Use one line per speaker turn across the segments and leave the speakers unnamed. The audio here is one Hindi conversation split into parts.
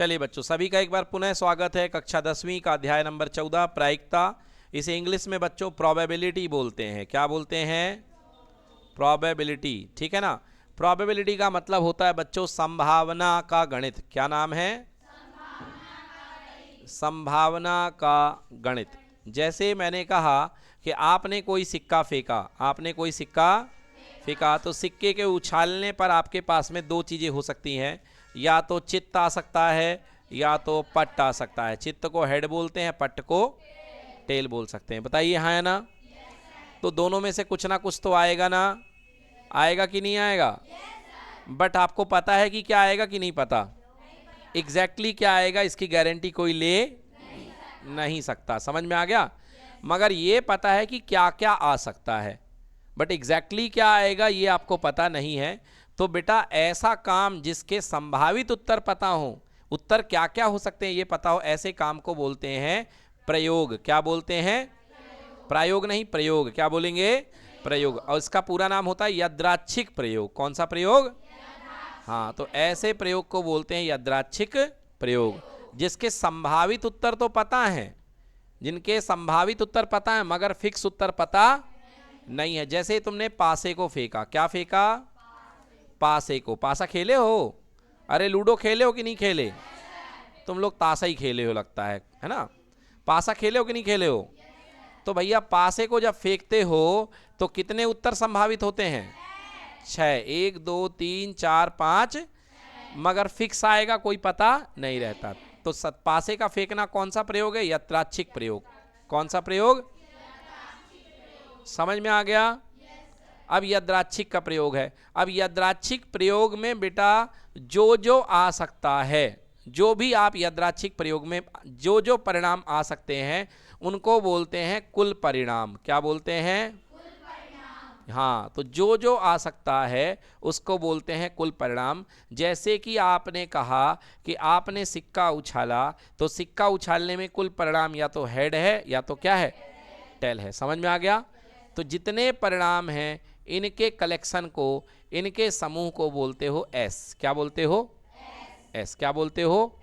चलिए बच्चों, सभी का एक बार पुनः स्वागत है। कक्षा 10वीं का अध्याय नंबर 14 प्रायिकता। इसे इंग्लिश में बच्चों प्रोबेबिलिटी बोलते हैं। क्या बोलते हैं? प्रोबेबिलिटी, ठीक है ना। प्रोबेबिलिटी का मतलब होता है बच्चों संभावना का गणित। क्या नाम है? संभावना का गणित। जैसे मैंने कहा कि आपने कोई सिक्का फेंका, आपने कोई सिक्का फेंका, तो सिक्के के उछालने पर आपके पास में दो चीज़ें हो सकती हैं, या तो चित्त आ सकता है या तो पट्ट आ सकता है। चित्त को हेड बोलते हैं, पट्ट को टेल बोल सकते हैं। बताइए हाँ या ना? तो दोनों में से कुछ ना कुछ तो आएगा ना, आएगा कि नहीं आएगा? बट आपको पता है कि क्या आएगा कि नहीं पता? एग्जैक्टली क्या आएगा इसकी गारंटी कोई ले नहीं सकता। समझ में आ गया? मगर ये पता है कि क्या क्या आ सकता है, बट एग्जैक्टली क्या आएगा ये आपको पता नहीं है। तो बेटा ऐसा काम जिसके संभावित उत्तर पता हो, उत्तर क्या क्या हो सकते हैं ये पता हो, ऐसे काम को बोलते हैं प्रयोग। क्या बोलते हैं? प्रायोग नहीं, प्रयोग। क्या बोलेंगे? प्रयोग। और इसका पूरा नाम होता है यादृच्छिक प्रयोग। कौन सा प्रयोग? हाँ, तो ऐसे प्रयोग को बोलते हैं यादृच्छिक प्रयोग, जिसके संभावित उत्तर तो पता है, जिनके संभावित उत्तर पता है मगर फिक्स उत्तर पता नहीं है। जैसे तुमने पासे को फेंका। क्या फेंका? पासे को। पासा खेले हो? अरे लूडो खेले हो कि नहीं खेले? तुम लोग ताशा ही खेले हो लगता है ना। पासा खेले हो कि नहीं खेले हो? तो भैया पासे को जब फेंकते हो तो कितने उत्तर संभावित होते हैं? 6। 1 2 3 4 5, मगर फिक्स आएगा कोई पता नहीं रहता। तो पासे का फेंकना कौन सा प्रयोग है? यादृच्छिक प्रयोग। कौन सा प्रयोग? समझ में आ गया? अब यादृच्छिक का प्रयोग है। अब यादृच्छिक प्रयोग में बेटा जो जो आ सकता है, जो भी आप यादृच्छिक प्रयोग में जो जो परिणाम आ सकते हैं उनको बोलते हैं कुल परिणाम। क्या बोलते हैं? हाँ, तो जो जो आ सकता है उसको बोलते हैं कुल परिणाम। जैसे कि आपने कहा कि आपने सिक्का उछाला, तो सिक्का उछालने में कुल परिणाम या तो हेड है या तो क्या है? टेल है। समझ में आ गया? तो जितने परिणाम हैं इनके कलेक्शन को, इनके समूह को बोलते हो एस। क्या बोलते हो? एस। क्या बोलते हो?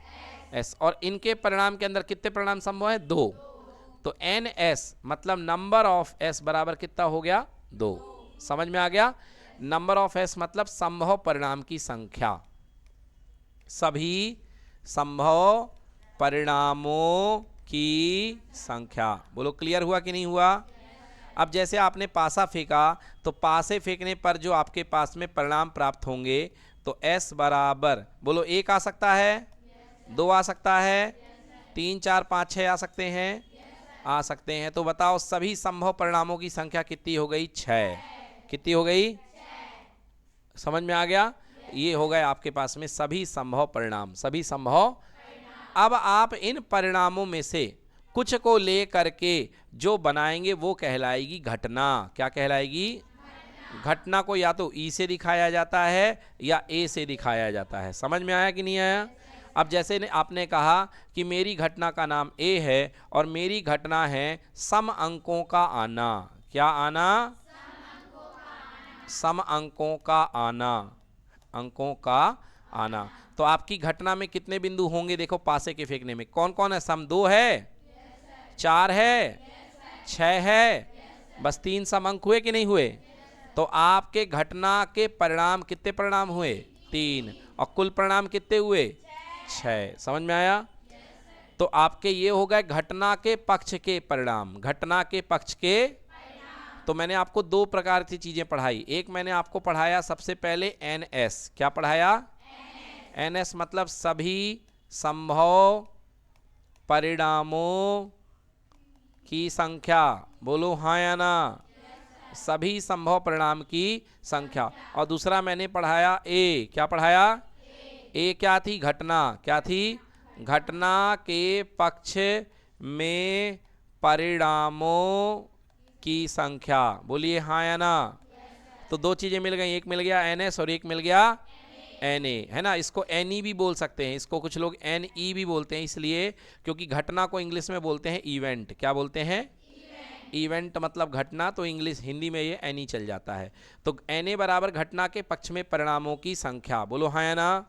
एस। और इनके परिणाम के अंदर कितने परिणाम संभव है? 2। तो एन एस मतलब नंबर ऑफ एस बराबर कितना हो गया? 2। समझ में आ गया? नंबर ऑफ एस मतलब संभव परिणाम की संख्या, सभी संभव परिणामों की संख्या। बोलो क्लियर हुआ कि नहीं हुआ? अब जैसे आपने पासा फेंका, तो पासे फेंकने पर जो आपके पास में परिणाम प्राप्त होंगे, तो एस बराबर बोलो 1 आ सकता है, 2 आ सकता है, 3 4 5 6 आ सकते हैं, आ सकते हैं। तो बताओ सभी संभव परिणामों की संख्या कितनी हो गई? 6। कितनी हो गई? समझ में आ गया? ये हो गए आपके पास में सभी संभव परिणाम, सभी संभव। अब आप इन परिणामों में से कुछ को ले करके जो बनाएंगे वो कहलाएगी घटना। क्या कहलाएगी? घटना को या तो ई से दिखाया जाता है या ए से दिखाया जाता है। समझ में आया कि नहीं आया? अब जैसे आपने कहा कि मेरी घटना का नाम ए है और मेरी घटना है सम अंकों का आना। क्या आना? सम अंकों का आना। अंकों का आना। तो आपकी घटना में कितने बिंदु होंगे? देखो पासे के फेंकने में कौन कौन है? सम 2 है, 4 है, 6 है, बस 3 सम अंक हुए कि नहीं हुए? तो आपके घटना के परिणाम कितने परिणाम हुए? 3। और कुल परिणाम कितने हुए? 6। समझ में आया? तो आपके ये हो गए घटना के पक्ष के परिणाम। घटना के पक्ष के, तो मैंने आपको 2 प्रकार की चीजें पढ़ाई। एक मैंने आपको पढ़ाया सबसे पहले एन एस। क्या पढ़ाया? एन एस मतलब सभी संभव परिणामों की संख्या। बोलो हाँ या ना? सभी संभव परिणाम की संख्या। और दूसरा मैंने पढ़ाया ए। क्या पढ़ाया? ए क्या थी? घटना। क्या थी? घटना के पक्ष में परिणामों की संख्या। बोलिए हाँ या ना? तो 2 चीजें मिल गई, एक मिल गया एन एस और एक मिल गया एन ए, है ना। इसको एन ई भी बोल सकते हैं, इसको कुछ लोग एन ई भी बोलते हैं, इसलिए क्योंकि घटना को इंग्लिश में बोलते हैं इवेंट। क्या बोलते हैं? इवेंट मतलब घटना, तो इंग्लिश हिंदी में ये एन ई चल जाता है। तो एन ए बराबर घटना के पक्ष में परिणामों की संख्या। बोलो हाँ या ना?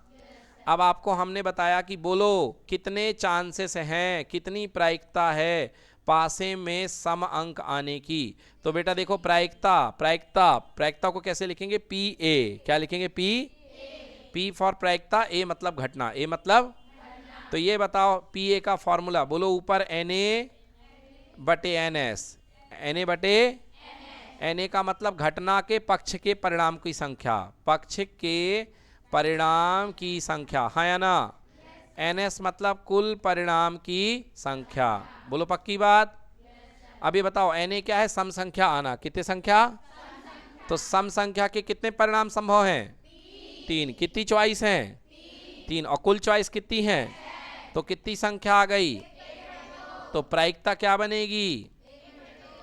अब आपको हमने बताया कि बोलो कितने चांसेस हैं, कितनी प्रायिकता है पासे में सम अंक आने की। तो बेटा देखो प्रायिकता को कैसे लिखेंगे, पी ए। क्या लिखेंगे, पी फॉर प्रायिकता, ए मतलब घटना, ए मतलब। तो ये बताओ पी ए का फॉर्मूला बोलो, ऊपर एन ए बटे एन एस, एन ए बटे एन ए का मतलब घटना के पक्ष के परिणाम की संख्या, पक्ष के परिणाम की संख्या, हाँ या ना। एन एस मतलब कुल परिणाम की संख्या, बोलो पक्की बात। अब ये बताओ एन ए क्या है, सम संख्या आना, कितने संख्या, तो सम संख्या के कितने परिणाम संभव हैं, 3। कितनी चॉइस हैं, 3, और कुल चॉइस कितनी है, तो कितनी संख्या आ गई, तो प्रायिकता क्या बनेगी,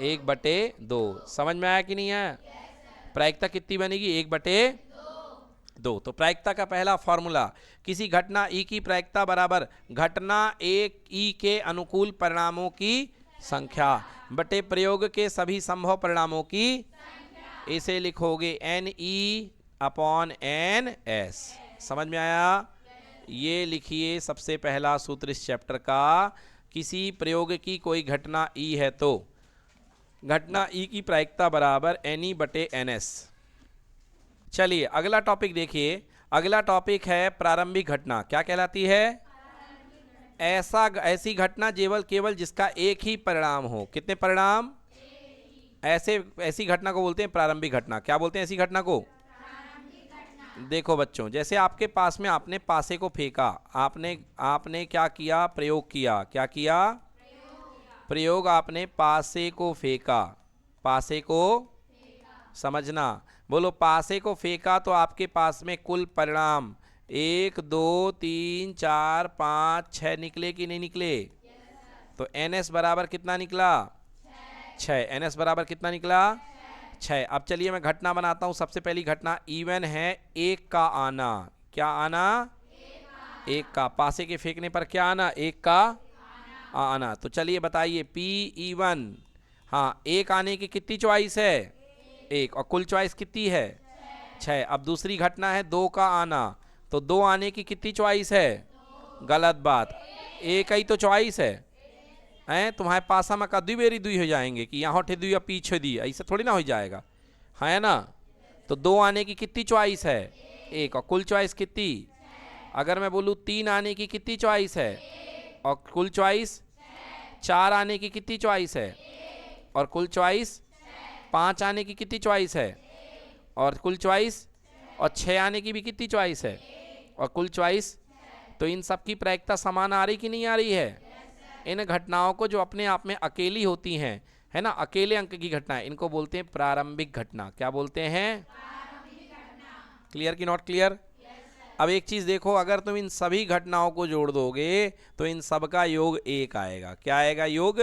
1/2। समझ में आया कि नहीं आया, प्रायिकता कितनी बनेगी, 1/2। तो प्रायिकता का पहला फॉर्मूला, किसी घटना ई की प्रायिकता बराबर घटना एक ई के अनुकूल परिणामों की संख्या बटे प्रयोग के सभी संभव परिणामों की, इसे लिखोगे N E upon N S. समझ में आया। ये लिखिए सबसे पहला सूत्र इस चैप्टर का, किसी प्रयोग की कोई घटना ई है तो घटना ई की प्रायिकता बराबर एन ई बटे एन एस। चलिए अगला टॉपिक देखिए, अगला टॉपिक है प्रारंभिक घटना। क्या कहलाती है, ऐसी घटना केवल जिसका एक ही परिणाम हो। कितने परिणाम, ऐसी घटना को बोलते हैं प्रारंभिक घटना। क्या बोलते हैं ऐसी घटना को, देखो बच्चों, जैसे आपके पास में आपने पासे को फेंका, आपने क्या किया, प्रयोग किया। क्या किया, प्रयोग, आपने पासे को फेंका, पासे को समझना, बोलो पासे को फेंका तो आपके पास में कुल परिणाम 1 2 3 4 5 6 निकले कि नहीं निकले, तो एन एस बराबर कितना निकला, 6। एन एस बराबर कितना निकला, 6। अब चलिए मैं घटना बनाता हूं। सबसे पहली घटना इवन है 1 का आना। क्या आना, 1 का, पासे के फेंकने पर क्या आना, 1 का आना। तो चलिए बताइए पी इवन, हाँ 1 आने की कितनी चॉइस है, 1, और कुल चॉइस कितनी है, 6। अब दूसरी घटना है 2 का आना, तो 2 आने की कितनी चॉइस है, गलत बात, 1 ही तो चॉइस है। तुम्हारे पास में का दुई बेरी दुई हो जाएंगे कि यहाँ उठे दुई या पीछे दी, ऐसा थोड़ी ना हो जाएगा, है ना। तो 2 आने की कितनी चॉइस है, 1, और कुल चॉइस कितनी, अगर मैं बोलूँ 3 आने की कितनी चॉइस है, और कुल चॉइस 4 आने की कितनी चॉइस है, और कुल चॉइस 5 आने की कितनी चॉइस है, और कुल चॉइस, और 6 आने की भी कितनी चॉइस है, और कुल चॉइस। तो इन सब की प्रायिकता समान आ रही कि नहीं आ रही है। इन घटनाओं को जो अपने आप में अकेली होती हैं, है ना, अकेले अंक की घटना, इनको बोलते हैं प्रारंभिक घटना। क्या बोलते हैं, क्लियर कि नॉट क्लियर। अब एक चीज देखो, अगर तुम इन सभी घटनाओं को जोड़ दोगे तो इन सब का योग 1 आएगा। क्या आएगा, योग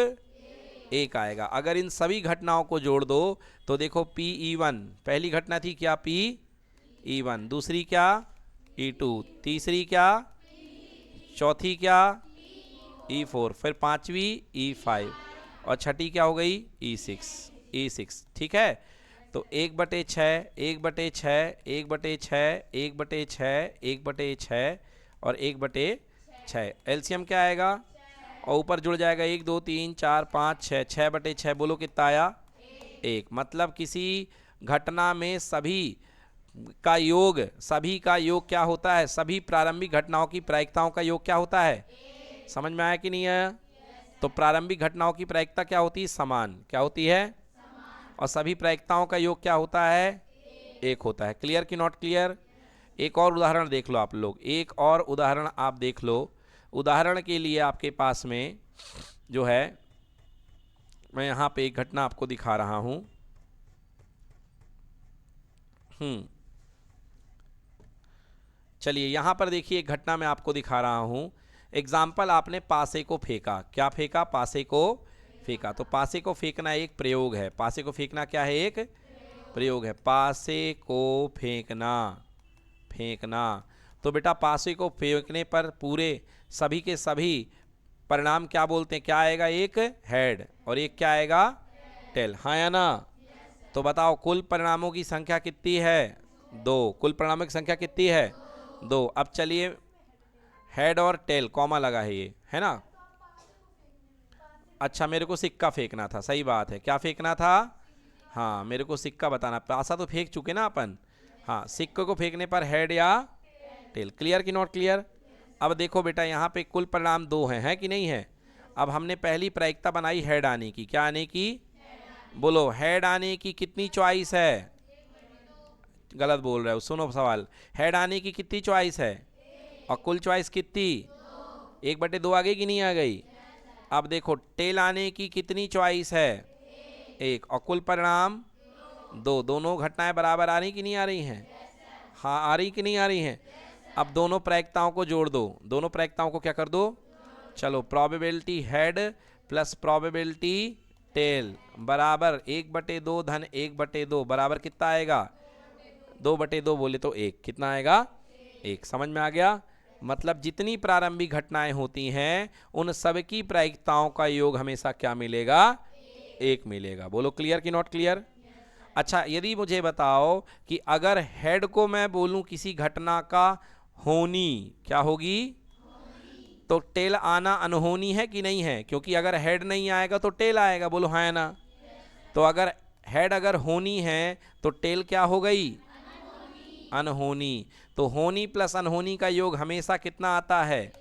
1 आएगा। अगर इन सभी घटनाओं को जोड़ दो तो देखो पी ई1 पहली घटना थी, क्या पी ई1, दूसरी क्या ई2, तीसरी क्या, चौथी क्या ई4, फिर पांचवी ई5, और छठी क्या हो गई ई6। ठीक है। तो 1/6, 1/6, 1/6, 1/6, 1/6 और 1/6, एलसीएम क्या आएगा, और ऊपर जुड़ जाएगा 1 2 3 4 5 6, 6/6, बोलो कितना आया, 1। मतलब किसी घटना में सभी का योग क्या होता है, सभी प्रारंभिक घटनाओं की प्रायिकताओं का योग क्या होता है, समझ में आया कि नहीं आया। तो प्रारंभिक घटनाओं की प्रायिकता क्या होती है, समान। क्या होती है, और सभी प्रायिकताओं का योग क्या होता है, 1 होता है। क्लियर कि नॉट क्लियर। एक और उदाहरण देख लो आप लोग, एक और उदाहरण आप देख लो। उदाहरण के लिए आपके पास में जो है, मैं यहाँ पे एक घटना आपको दिखा रहा हूँ। चलिए यहाँ पर देखिए, एक घटना मैं आपको दिखा रहा हूँ। एग्जाम्पल, आपने पासे को फेंका। क्या फेंका, पासे को फेंका। तो पासे को फेंकना एक प्रयोग है। पासे को फेंकना क्या है, एक प्रयोग है। पासे को फेंकना। तो बेटा पासे को फेंकने पर पूरे सभी के सभी परिणाम क्या बोलते हैं, क्या आएगा, एक हेड और एक क्या आएगा, टेल, हाँ या ना। तो बताओ कुल परिणामों की संख्या कितनी है, 2। कुल परिणामों की संख्या कितनी है, 2। अब चलिए हेड और टेल कॉमा लगा है ये, है ना। अच्छा मेरे को सिक्का फेंकना था, सही बात है, क्या फेंकना था, हाँ मेरे को सिक्का बताना, पासा तो फेंक चुके ना अपन, हाँ सिक्के को फेंकने पर हेड या टेल। क्लियर कि नॉट क्लियर। अब देखो बेटा यहाँ पे कुल परिणाम 2 हैं, है कि नहीं है। अब हमने पहली प्रायिकता बनाई हेड आने की, क्या आने की, बोलो हेड आने की कितनी चॉइस है, गलत बोल रहे हो, सुनो सवाल, हेड आने की कितनी चॉइस है, और कुल चॉइस कितनी, 1/2 आ गई कि नहीं आ गई। अब देखो टेल आने की कितनी चॉइस है, 1, और कुल परिणाम 2, दोनों घटनाएं बराबर आ रही कि नहीं आ रही हैं, हाँ आ रही कि नहीं आ रही हैं। अब दोनों प्रायिकताओं को जोड़ दो, दोनों प्रायिकताओं को क्या कर दो, चलो probability head plus probability tail बराबर 1/2 धन 1/2 बराबर कितना आएगा, 2/2 बोले तो 1, कितना आएगा 1। समझ में आ गया। मतलब जितनी प्रारंभिक घटनाएं होती हैं उन सबकी प्रायिकताओं का योग हमेशा क्या मिलेगा, 1 मिलेगा। बोलो क्लियर कि नॉट क्लियर। अच्छा यदि मुझे बताओ कि अगर हेड को मैं बोलूं किसी घटना का होनी, क्या होगी, तो टेल आना अनहोनी है कि नहीं है, क्योंकि अगर हेड नहीं आएगा तो टेल आएगा, बोलो हाँ है ना। तो अगर हेड अगर होनी है तो टेल क्या हो गई, अनहोनी। तो होनी प्लस अनहोनी का योग हमेशा कितना आता है,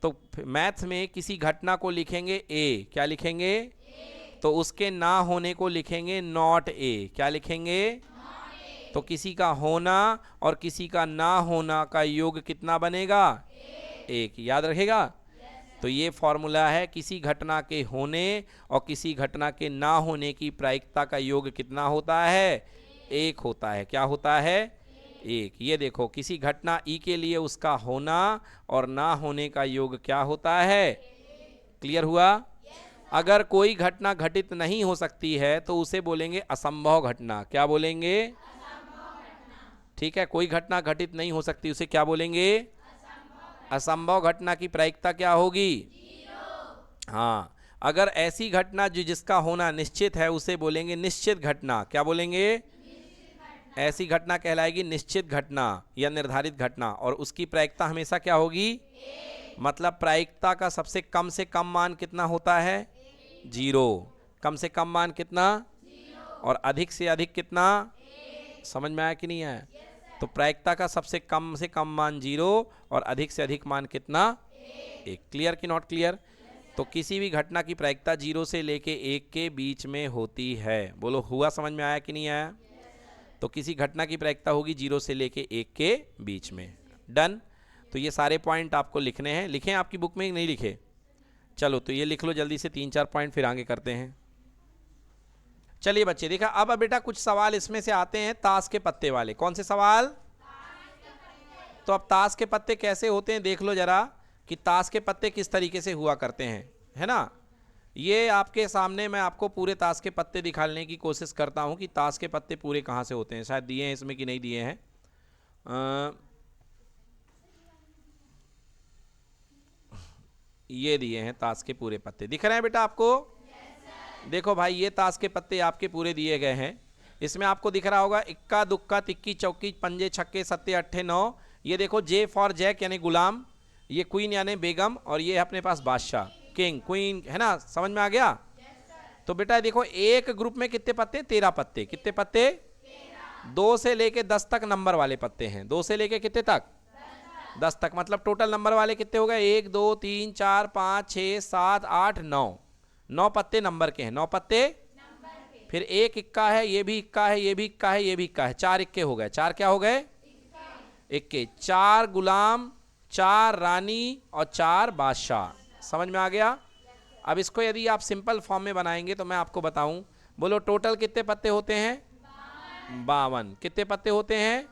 तो मैथ्स में किसी घटना को लिखेंगे ए, क्या लिखेंगे, तो उसके ना होने को लिखेंगे नॉट ए, क्या लिखेंगे, तो किसी का होना और किसी का ना होना का योग कितना बनेगा, 1, याद रखेगा। तो ये फॉर्मूला है, किसी घटना के होने और किसी घटना के ना होने की प्रायिकता का योग कितना होता है, 1 होता है। क्या होता है, 1। ये देखो किसी घटना ई के लिए उसका होना और ना होने का योग क्या होता है, क्लियर हुआ। अगर कोई घटना घटित नहीं हो सकती है तो उसे बोलेंगे असंभव घटना, क्या बोलेंगे, ठीक है, कोई घटना घटित नहीं हो सकती उसे क्या बोलेंगे, असंभव घटना की प्रायिकता क्या होगी, 0। हाँ अगर ऐसी घटना जो जिसका होना निश्चित है उसे बोलेंगे निश्चित घटना, क्या बोलेंगे, ऐसी घटना कहलाएगी निश्चित घटना या निर्धारित घटना, और उसकी प्रायिकता हमेशा क्या होगी, मतलब प्रायिकता का सबसे कम से कम मान कितना होता है, 0। कम से कम मान कितना, 0। और अधिक से अधिक कितना, 1। समझ में आया कि नहीं आया। तो प्रायिकता का सबसे कम मान 0 और अधिक से अधिक मान कितना, 1। क्लियर कि नॉट क्लियर। तो किसी भी घटना की प्रायिकता 0 से लेके 1 के बीच में होती है। बोलो हुआ, समझ में आया कि नहीं आया। तो किसी घटना की प्रायिकता होगी 0 से लेके 1 के बीच में। डन। तो ये सारे पॉइंट आपको लिखने हैं, लिखें आपकी बुक में नहीं लिखे, चलो तो ये लिख लो जल्दी से 3-4 पॉइंट, फिर आगे करते हैं। चलिए बच्चे देखा, अब बेटा कुछ सवाल इसमें से आते हैं ताश के पत्ते वाले। कौन से सवाल, तो अब ताश के पत्ते कैसे होते हैं देख लो जरा, कि ताश के पत्ते किस तरीके से हुआ करते हैं, है ना। ये आपके सामने मैं आपको पूरे ताश के पत्ते दिखाने की कोशिश करता हूं कि ताश के पत्ते पूरे कहां से होते हैं। शायद दिए हैं इसमें कि नहीं दिए हैं, ये दिए हैं ताश के पूरे पत्ते, दिख रहे हैं बेटा आपको। देखो भाई ये ताश के पत्ते आपके पूरे दिए गए हैं। इसमें आपको दिख रहा होगा इक्का दुक्का तिक्की चौकी पंजे छक्के सत्ते अट्ठे 9। ये देखो जे फॉर जैक यानी गुलाम, ये क्वीन यानी बेगम, और ये अपने पास बादशाह किंग क्वीन, है ना, समझ में आ गया। तो बेटा देखो एक ग्रुप में कितने पत्ते, 13 पत्ते। कितने पत्ते, 2 से लेके 10 तक नंबर वाले पत्ते हैं। 2 से लेके कितने तक, 10 तक। मतलब टोटल नंबर वाले कितने हो गए, 1 2 3 4 5 6 7 8 9। 9 पत्ते नंबर के हैं, 9 पत्ते। फिर एक इक्का है, ये भी इक्का है, ये भी इक्का है, ये भी इक्का है, 4 इक्के हो गए। 4 क्या हो गए, इक्के। 4 गुलाम, 4 रानी और 4 बादशाह। समझ में आ गया। अब इसको यदि आप सिंपल फॉर्म में बनाएंगे तो मैं आपको बताऊं, बोलो टोटल कितने पत्ते होते हैं, 52। कितने पत्ते होते हैं,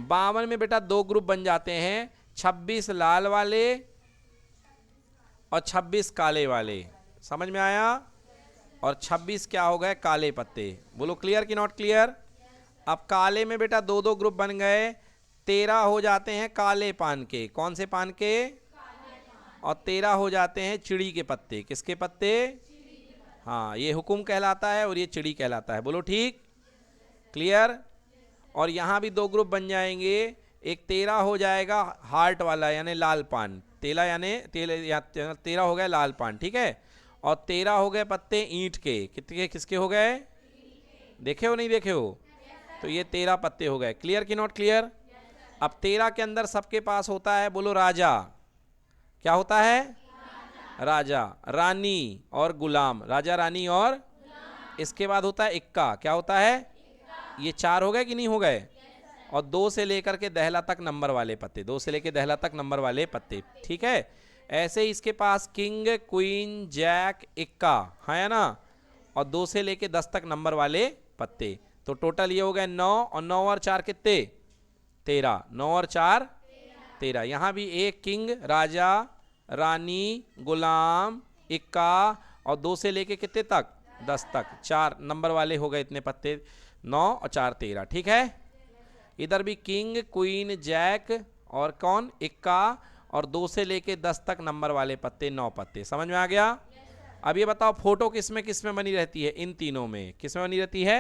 52 में बेटा 2 ग्रुप बन जाते हैं, 26 लाल वाले और 26 काले वाले। समझ में आया। और 26 क्या हो गए, काले पत्ते। बोलो क्लियर कि नॉट क्लियर। अब काले में बेटा 2-2 ग्रुप बन गए, 13 हो जाते हैं काले पान के। कौन से पान के, और 13 हो जाते हैं चिड़ी के पत्ते। किसके पत्ते, हाँ ये हुकुम कहलाता है और ये चिड़ी कहलाता है। बोलो ठीक, क्लियर। और यहाँ भी 2 ग्रुप बन जाएंगे, एक 13 हो जाएगा हार्ट वाला यानी लाल पान, तेला यानी तेल, 13 हो गया लाल पान, ठीक है। और 13 हो गए पत्ते ईंट के, कितने किसके हो गए, देखे हो नहीं देखे हो, तो ये 13 पत्ते हो गए। क्लियर कि नॉट क्लियर। अब 13 के अंदर सबके पास होता है, बोलो राजा, क्या होता है, राजा, रानी और गुलाम, राजा रानी और इसके बाद होता है इक्का, क्या होता है, ये 4 हो गए कि नहीं हो गए। और 2 से लेकर के दहला तक नंबर वाले पत्ते, 2 से लेकर दहला तक नंबर वाले पत्ते, ठीक है। ऐसे ही इसके पास किंग क्वीन जैक इक्का है ना, और 2 से लेकर 10 तक नंबर वाले पत्ते। तो टोटल ये हो गए 9, और 9 और 4 कितने, 13, 9 और 4 13। यहाँ भी एक किंग, राजा, रानी, गुलाम, इक्का, और 2 से लेके कितने तक, 10 तक, 4 नंबर वाले हो गए इतने पत्ते, 9 और 4 13, ठीक है। इधर भी किंग क्वीन जैक और कौन, इक्का, और 2 से लेके 10 तक नंबर वाले पत्ते, 9 पत्ते। समझ में आ गया। अब ये बताओ फोटो किस में बनी रहती है, इन तीनों में किस में बनी रहती है।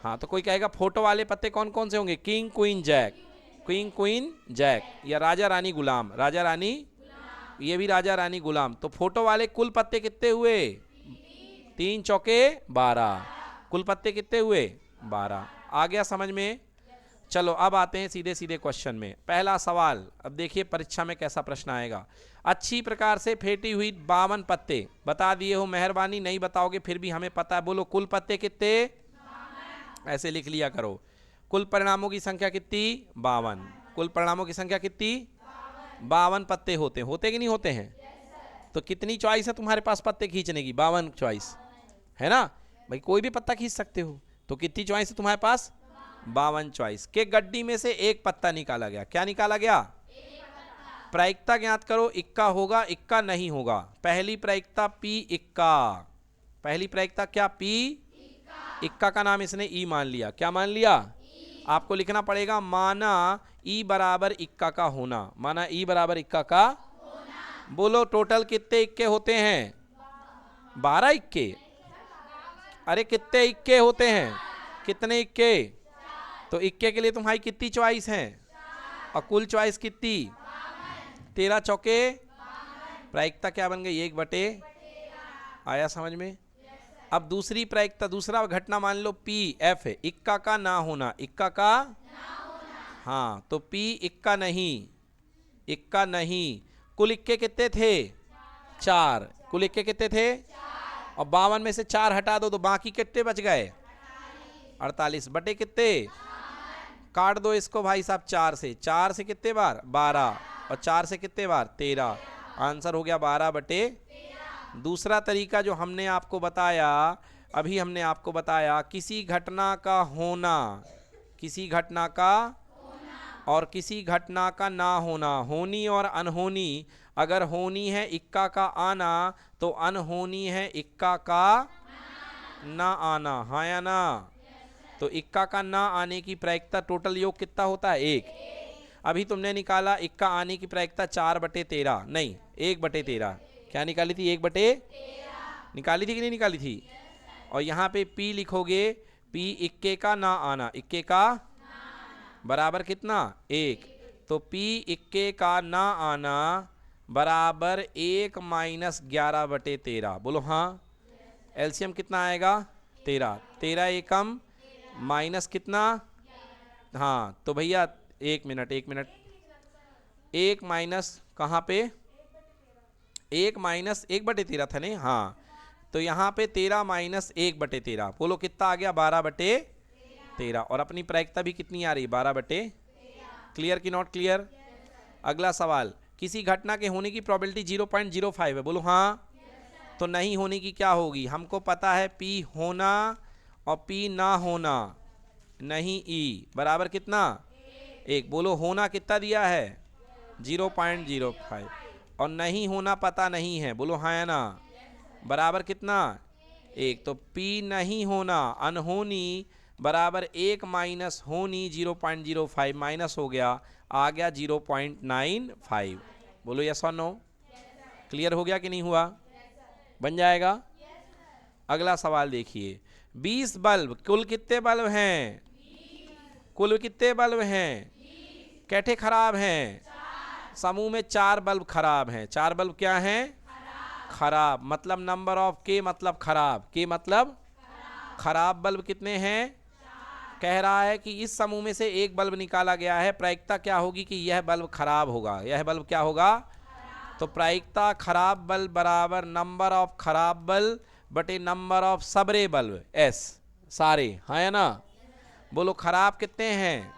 हाँ, तो कोई कहेगा फोटो वाले पत्ते कौन कौन से होंगे, king queen jack, queen queen jack, या राजा रानी गुलाम, राजा रानी, ये भी राजा रानी गुलाम। तो फोटो वाले कुल पत्ते कितने हुए, 3 चौके 12, कुल पत्ते कितने हुए, 12। आ गया समझ में। चलो अब आते हैं सीधे सीधे क्वेश्चन में। पहला सवाल, अब देखिए परीक्षा में कैसा प्रश्न आएगा। अच्छी प्रकार से फेंटी हुई 52 पत्ते बता दिए हो, मेहरबानी नहीं बताओगे फिर भी हमें पता है, बोलो कुल पत्ते कितने, ऐसे लिख लिया करो। कुल परिणामों की संख्या कितनी, 52, कुल परिणामों की संख्या कितनी, 52 पत्ते होते कि नहीं होते हैं। तो कितनी चॉइस है तुम्हारे पास पत्ते खींचने की, 52 चॉइस है ना भाई, कोई भी पत्ता खींच सकते हो। तो कितनी चॉइस है तुम्हारे पास, 52 चॉइस के गड्डी में से एक पत्ता निकाला गया। क्या निकाला गया, प्रायिकता ज्ञात करो, इक्का होगा इक्का नहीं होगा। पहली प्रायिकता पी इक्का, पहली प्रायिकता क्या, पी इक्का का नाम इसने ई मान लिया, क्या मान लिया, आपको लिखना पड़ेगा माना ई बराबर इक्का का होना, माना ई बराबर इक्का का होना। बोलो टोटल कितने इक्के होते हैं, 12 इक्के। अरे कितने इक्के होते हैं, कितने इक्के, तो इक्के के लिए तुम्हारी कितनी चॉइस है, और कुल चॉइस कितनी, 13 चौके, प्रायिकता क्या बन गई, 1/, आया समझ में। अब दूसरी प्रायिकता, दूसरा घटना मान लो पी एफ है, इक्का का ना होना, इक्का का हाँ, तो पी इक्का नहीं, इक्का नहीं। कुल इक्के कितने थे, 4, कुल इक्के कितने थे, और 52 में से 4 हटा दो तो बाकी कितने बच गए, 48 बटे कितने, काट दो इसको भाई साहब 4 से, 4 से कितने बार 12, और 4 से कितने बार 13, आंसर हो गया 12/13। दूसरा तरीका जो हमने आपको बताया, अभी हमने आपको बताया, किसी घटना का होना, किसी घटना का और किसी घटना का ना होना, होनी और अनहोनी। अगर होनी है इक्का का आना तो अनहोनी है इक्का का ना आना, हाँ या ना। तो इक्का का ना आने की प्रायिकता टोटल योग कितना होता है, 1। अभी तुमने निकाला इक्का आने की प्रायिकता 4/13, नहीं 1/13। क्या निकाली थी, 1/13 निकाली थी कि नहीं निकाली थी। और यहाँ पे पी लिखोगे, पी इक्के का ना आना, इक्के का बराबर कितना, 1। तो पी इक्के का ना आना बराबर 1 - 11/13। बोलो हाँ, एलसीएम कितना आएगा, 13, 13 एकम माइनस कितना, हाँ तो भैया 1 मिनट 1 माइनस कहाँ पे, 1 - 1/13 था नहीं, हाँ तो यहाँ पे 13 - 1/13, बोलो कितना आ गया, 12/13। और अपनी प्रायिकता भी कितनी आ रही, 12/13। क्लियर कि नॉट क्लियर। अगला सवाल, किसी घटना के होने की प्रोबेबिलिटी 0.05 है, बोलो हाँ। तो नहीं होने की क्या होगी, हमको पता है पी होना और पी ना होना, नहीं ई बराबर कितना, 1। बोलो होना कितना दिया है, 0.05, और नहीं होना पता नहीं है, बोलो हाँ या ना, बराबर कितना, 1। तो पी नहीं होना अनहोनी बराबर 1 माइनस होनी 0.05, माइनस हो गया, आ गया 0.95। बोलो यस और नो। क्लियर हो गया कि नहीं हुआ, बन जाएगा। अगला सवाल देखिए, 20 बल्ब, कुल कितने बल्ब हैं, कुल कितने बल्ब हैं, कैठे खराब हैं? समूह में 4 बल्ब खराब हैं। 4 बल्ब क्या हैं? खराब। मतलब नंबर ऑफ के मतलब खराब, के मतलब खराब बल्ब कितने हैं? कह रहा है कि इस समूह में से एक बल्ब निकाला गया है, प्रायिकता क्या होगी कि यह बल्ब खराब होगा। यह बल्ब क्या होगा? तो प्रायिकता खराब बल्ब बराबर नंबर ऑफ खराब बल्ब बटे नंबर ऑफ सबरे बल्ब, एस सारे, है ना? बोलो खराब कितने हैं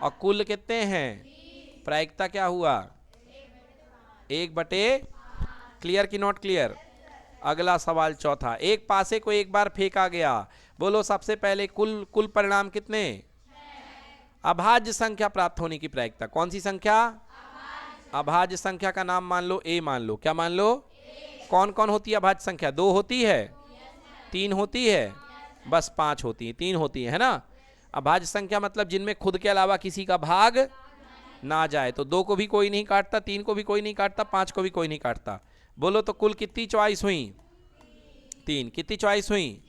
और कुल कितने हैं? प्रायिकता क्या हुआ? 1/, क्लियर कि नॉट क्लियर? अगला सवाल चौथा, एक पासे को एक बार फेंका गया। बोलो सबसे पहले कुल परिणाम कितने? अभाज्य संख्या प्राप्त होने की प्रायिकता। कौन सी संख्या? अभाज्य संख्या का नाम मान लो ए, मान लो। क्या मान लो? कौन कौन होती है अभाज्य संख्या? 2 होती है, 3 होती है, बस 5 होती है, 3 होती है ना? अभाज्य संख्या मतलब जिनमें खुद के अलावा किसी का भाग ना जाए। तो 2 को भी कोई नहीं काटता, 3 को भी कोई नहीं काटता, 5 को भी कोई नहीं काटता। बोलो तो कुल कितनी चॉइस हुई? 3। कितनी चॉइस हुई?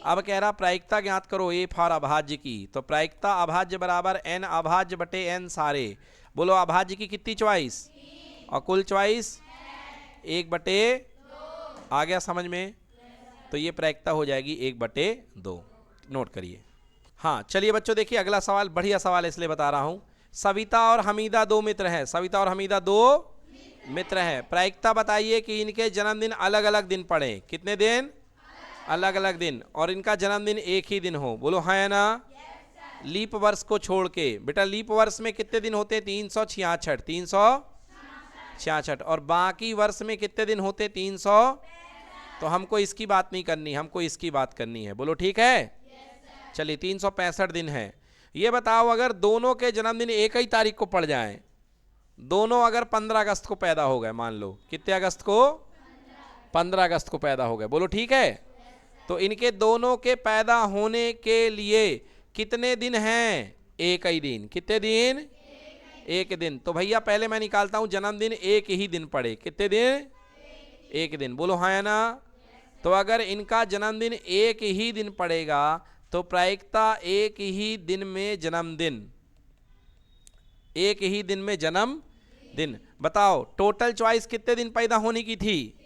अब कह रहा प्रायिकता ज्ञात करो ए फॉर अभाज्य की। तो प्रायिकता अभाज्य बराबर n अभाज्य बटे n सारे। बोलो अभाज्य की कितनी चॉइस और कुल चॉइस? 1/2। आ गया समझ में? तो ये प्रायिकता हो जाएगी 1/2। नोट करिए। हाँ चलिए बच्चों देखिए अगला सवाल, बढ़िया सवाल है इसलिए बता रहा हूं। सविता और हमीदा 2 मित्र हैं। सविता और हमीदा 2 मित्र हैं। प्रायिकता बताइए कि इनके जन्मदिन अलग अलग दिन पड़े। कितने दिन? अलग अलग दिन। और इनका जन्मदिन एक ही दिन हो। बोलो हाँ या ना? लीप वर्ष को छोड़ के। बेटा लीप वर्ष में कितने दिन होते? 366। 366। और बाकी वर्ष में कितने दिन होते? 300। तो हमको इसकी बात नहीं करनी, हमको इसकी बात करनी है। बोलो ठीक है? चलिए 365 दिन है। ये बताओ अगर दोनों के जन्मदिन एक ही तारीख को पड़ जाएं, दोनों अगर 15 अगस्त को पैदा हो गए, मान लो कितने अगस्त को? 15 अगस्त को पैदा हो गए। बोलो ठीक है? तो इनके दोनों के पैदा होने के लिए कितने दिन हैं? एक ही दिन। कितने दिन? एक दिन। तो भैया पहले मैं निकालता हूं जन्मदिन एक ही दिन पड़े। कितने दिन? एक दिन। बोलो हाँ या ना? तो अगर इनका जन्मदिन एक ही दिन पड़ेगा तो प्रायिकता एक ही दिन में जन्मदिन, एक ही दिन में जन्मदिन। बताओ टोटल चॉइस कितने दिन पैदा होने की थी?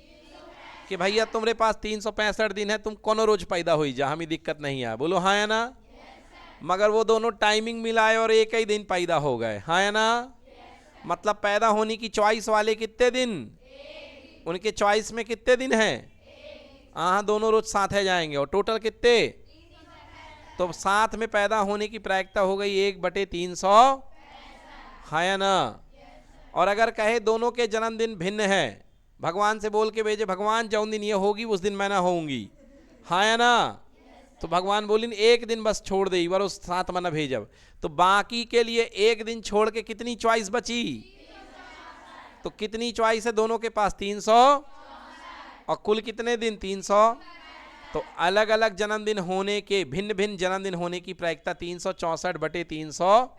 कि भैया तुम्हारे पास 365 दिन है, तुम कोनो रोज पैदा हो जा, हमें दिक्कत नहीं है। बोलो हाँ या ना? मगर वो दोनों टाइमिंग मिलाए और एक ही दिन पैदा हो गए। हाँ या ना? मतलब पैदा होने की चॉइस वाले कितने दिन? उनके चॉइस में कितने दिन हैं? हाँ दोनों रोज साथ है जाएंगे। और टोटल कितने? तो साथ में पैदा होने की प्रायिकता हो गई 1/300। हाँ या ना? और अगर कहे दोनों के जन्मदिन भिन्न है, भगवान से बोल के भेजे भगवान जौन दिन ये होगी उस दिन मैं ना होऊंगी। हाँ या ना? तो भगवान बोलिन एक दिन बस छोड़ दे, बार उस साथ में ना भेजब। तो बाकी के लिए एक दिन छोड़ के कितनी चॉइस बची? तो कितनी चॉइस है दोनों के पास? 300। और कुल कितने दिन? 300। तो अलग अलग जन्मदिन होने के, भिन्न भिन्न जन्मदिन होने की प्रायिकता 364/300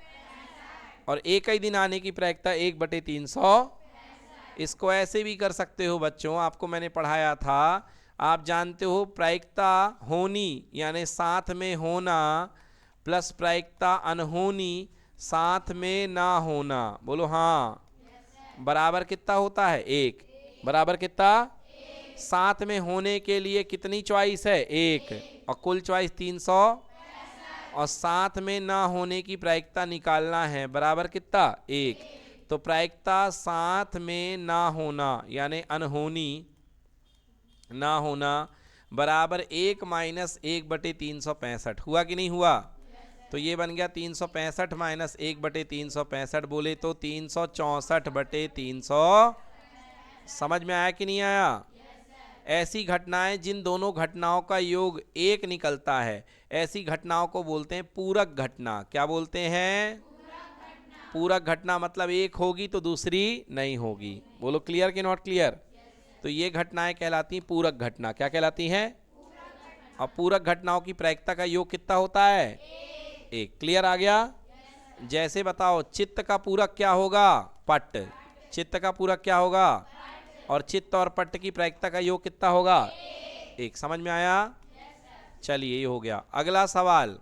और एक ही दिन आने की प्रायिकता 1/300। इसको ऐसे भी कर सकते हो बच्चों, आपको मैंने पढ़ाया था। आप जानते हो प्रायिकता होनी यानी साथ में होना प्लस प्रायिकता अनहोनी साथ में ना होना। बोलो हाँ। बराबर कितना होता है? 1। बराबर कितना? साथ में होने के लिए कितनी चॉइस है? 1। और कुल चॉइस 300। और साथ में ना होने की प्रायिकता निकालना है, बराबर कितना? 1। तो प्रायिकता साथ में ना होना यानी अनहोनी ना होना बराबर 1 - 1/365। हुआ कि नहीं हुआ? तो ये बन गया 365 - 1/365। बोले तो 364/300। समझ में आया कि नहीं आया? ऐसी घटनाएं जिन दोनों घटनाओं का योग 1 निकलता है, ऐसी घटनाओं को बोलते हैं पूरक घटना। क्या बोलते हैं? पूरक घटना। मतलब एक होगी तो दूसरी नहीं होगी। बोलो क्लियर कि नॉट क्लियर? तो ये घटनाएं कहलाती हैं पूरक घटना। क्या कहलाती हैं? और पूरक घटनाओं की प्रायिकता का योग कितना होता है? 1। क्लियर आ गया? जैसे बताओ चित्त का पूरक क्या होगा? पट। चित्त का पूरक क्या होगा? और चित्त और पट की प्रायिकता का योग कितना होगा? 1। समझ में आया? चलिए ये हो गया। अगला सवाल,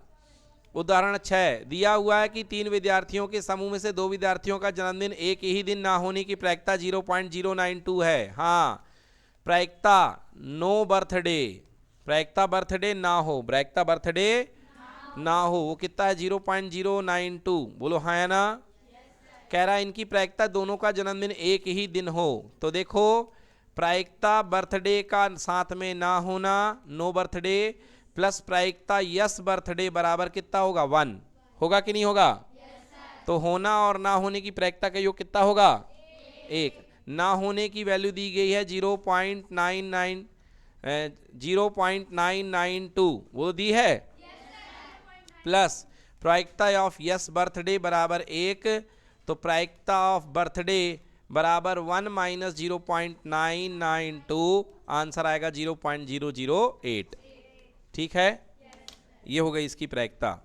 उदाहरण 6 दिया हुआ है कि 3 विद्यार्थियों के समूह में से 2 विद्यार्थियों का जन्मदिन एक ही दिन ना होने की प्रायिकता 0.092 है। हाँ, प्रायिकता नो बर्थडे, प्रायिकता बर्थडे ना हो, प्रायिकता बर्थडे ना हो, वो कितना है 0.092। बोलो हाँ या ना। कह रहा है इनकी प्रायिकता दोनों का जन्मदिन एक ही दिन हो। तो देखो प्रायिकता बर्थडे का साथ में ना होना नो बर्थडे प्लस प्रायिकता यस बर्थडे बराबर कितना होगा 1 होगा कि नहीं होगा। तो होना और ना होने की प्रायिकता का योग कितना होगा 1। ना होने की वैल्यू दी गई है 0.992 वो दी है प्लस प्रायिकता ऑफ यस बर्थडे बराबर 1। तो प्रायिकता ऑफ बर्थडे बराबर 1 माइनस 0.992 आंसर आएगा 0.008। ठीक है, ये हो गई इसकी प्रायिकता।